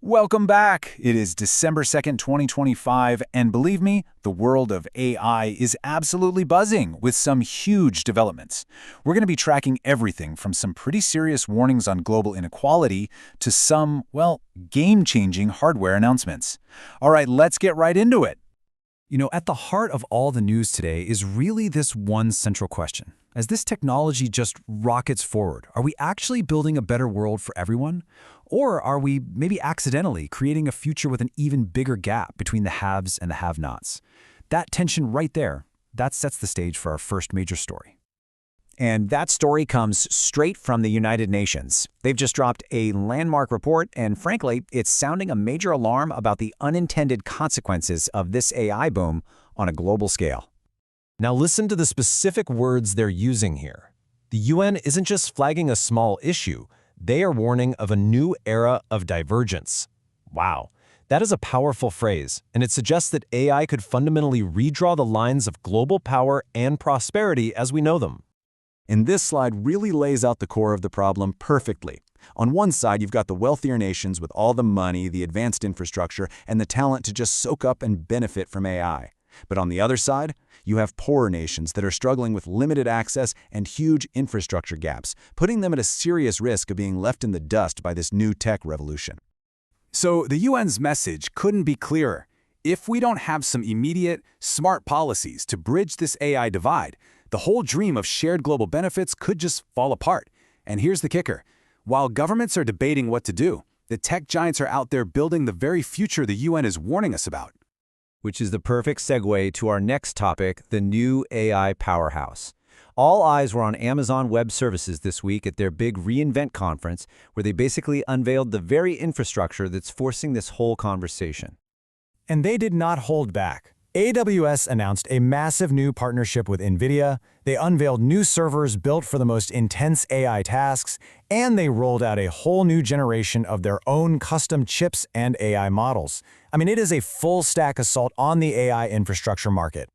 Welcome back. It is December 2nd, 2025, and believe me, the world of AI is absolutely buzzing with some huge developments. We're going to be tracking everything from some pretty serious warnings on global inequality to some, well, game-changing hardware announcements. All right, let's get right into it. At the heart of all the news today is really this one central question. As this technology just rockets forward, are we actually building a better world for everyone? Or are we maybe accidentally creating a future with an even bigger gap between the haves and the have-nots? That tension right there, that sets the stage for our first major story. And that story comes straight from the United Nations. They've just dropped a landmark report, and frankly, it's sounding a major alarm about the unintended consequences of this AI boom on a global scale. Now listen to the specific words they're using here. The UN isn't just flagging a small issue, they are warning of a new era of divergence. Wow, that is a powerful phrase, and it suggests that AI could fundamentally redraw the lines of global power and prosperity as we know them. And this slide really lays out the core of the problem perfectly. On one side, you've got the wealthier nations with all the money, the advanced infrastructure, and the talent to just soak up and benefit from AI. But on the other side, you have poorer nations that are struggling with limited access and huge infrastructure gaps, putting them at a serious risk of being left in the dust by this new tech revolution. So the UN's message couldn't be clearer. If we don't have some immediate, smart policies to bridge this AI divide, the whole dream of shared global benefits could just fall apart. And here's the kicker. While governments are debating what to do, the tech giants are out there building the very future the UN is warning us about. Which is the perfect segue to our next topic, the new AI powerhouse. All eyes were on Amazon Web Services this week at their big reInvent conference, where they basically unveiled the very infrastructure that's forcing this whole conversation. And they did not hold back. AWS announced a massive new partnership with Nvidia, they unveiled new servers built for the most intense AI tasks, and they rolled out a whole new generation of their own custom chips and AI models. It is a full-stack assault on the AI infrastructure market.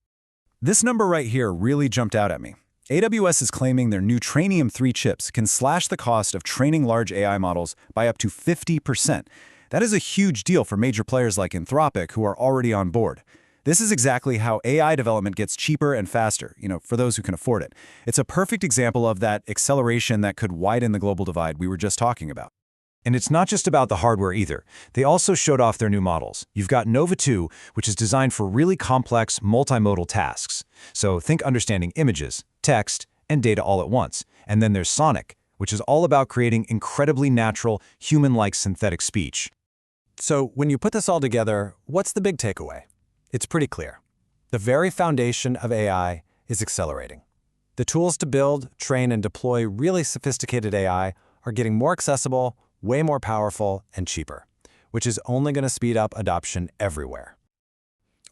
This number right here really jumped out at me. AWS is claiming their new Trainium 3 chips can slash the cost of training large AI models by up to 50%. That is a huge deal for major players like Anthropic who are already on board. This is exactly how AI development gets cheaper and faster, for those who can afford it. It's a perfect example of that acceleration that could widen the global divide we were just talking about. And it's not just about the hardware either. They also showed off their new models. You've got Nova 2, which is designed for really complex multimodal tasks. So think understanding images, text, and data all at once. And then there's Sonic, which is all about creating incredibly natural, human-like synthetic speech. So when you put this all together, what's the big takeaway? It's pretty clear. The very foundation of AI is accelerating. The tools to build, train, and deploy really sophisticated AI are getting more accessible, way more powerful, and cheaper, which is only going to speed up adoption everywhere.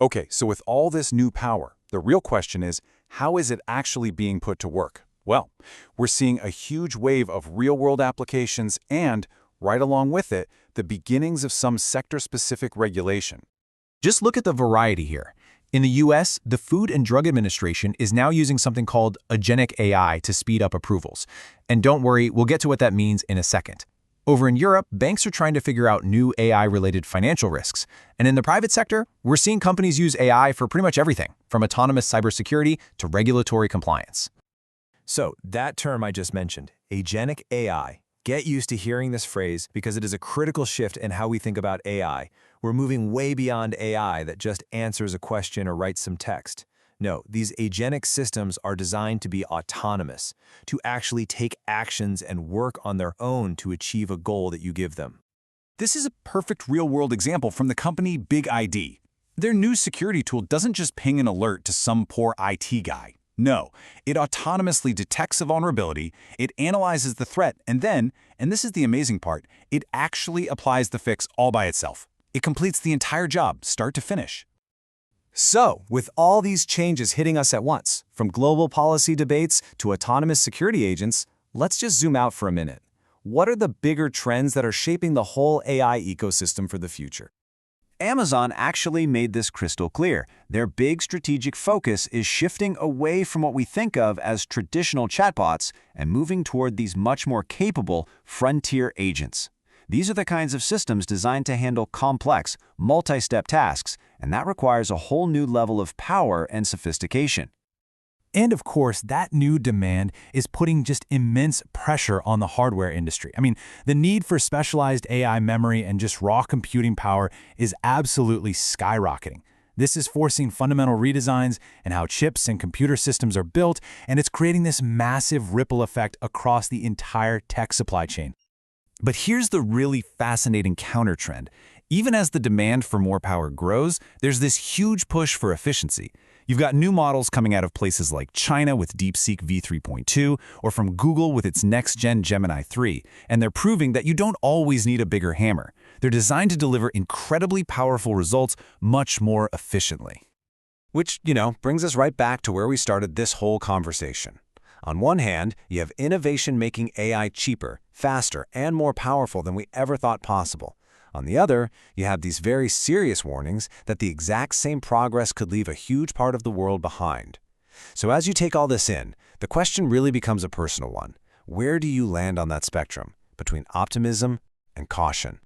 Okay, so with all this new power, the real question is, how is it actually being put to work? Well, we're seeing a huge wave of real-world applications and, right along with it, the beginnings of some sector-specific regulation. Just look at the variety here. In the US, the Food and Drug Administration is now using something called agentic AI to speed up approvals. And don't worry, we'll get to what that means in a second. Over in Europe, banks are trying to figure out new AI-related financial risks. And in the private sector, we're seeing companies use AI for pretty much everything, from autonomous cybersecurity to regulatory compliance. So that term I just mentioned, agentic AI, get used to hearing this phrase because it is a critical shift in how we think about AI. We're moving way beyond AI that just answers a question or writes some text. No, these agentic systems are designed to be autonomous, to actually take actions and work on their own to achieve a goal that you give them. This is a perfect real-world example from the company Big ID. Their new security tool doesn't just ping an alert to some poor IT guy. No, it autonomously detects a vulnerability, it analyzes the threat, and then, and this is the amazing part, it actually applies the fix all by itself. It completes the entire job, start to finish. So, with all these changes hitting us at once, from global policy debates to autonomous security agents, let's just zoom out for a minute. What are the bigger trends that are shaping the whole AI ecosystem for the future? Amazon actually made this crystal clear. Their big strategic focus is shifting away from what we think of as traditional chatbots and moving toward these much more capable frontier agents. These are the kinds of systems designed to handle complex, multi-step tasks, and that requires a whole new level of power and sophistication. And of course, that new demand is putting just immense pressure on the hardware industry. I mean, the need for specialized AI memory and just raw computing power is absolutely skyrocketing. This is forcing fundamental redesigns in how chips and computer systems are built, and it's creating this massive ripple effect across the entire tech supply chain. But here's the really fascinating countertrend. Even as the demand for more power grows, there's this huge push for efficiency. You've got new models coming out of places like China with DeepSeek v3.2 or from Google with its next-gen Gemini 3, and they're proving that you don't always need a bigger hammer. They're designed to deliver incredibly powerful results much more efficiently. Which, brings us right back to where we started this whole conversation. On one hand, you have innovation making AI cheaper, faster, and more powerful than we ever thought possible. On the other, you have these very serious warnings that the exact same progress could leave a huge part of the world behind. So as you take all this in, the question really becomes a personal one. Where do you land on that spectrum between optimism and caution?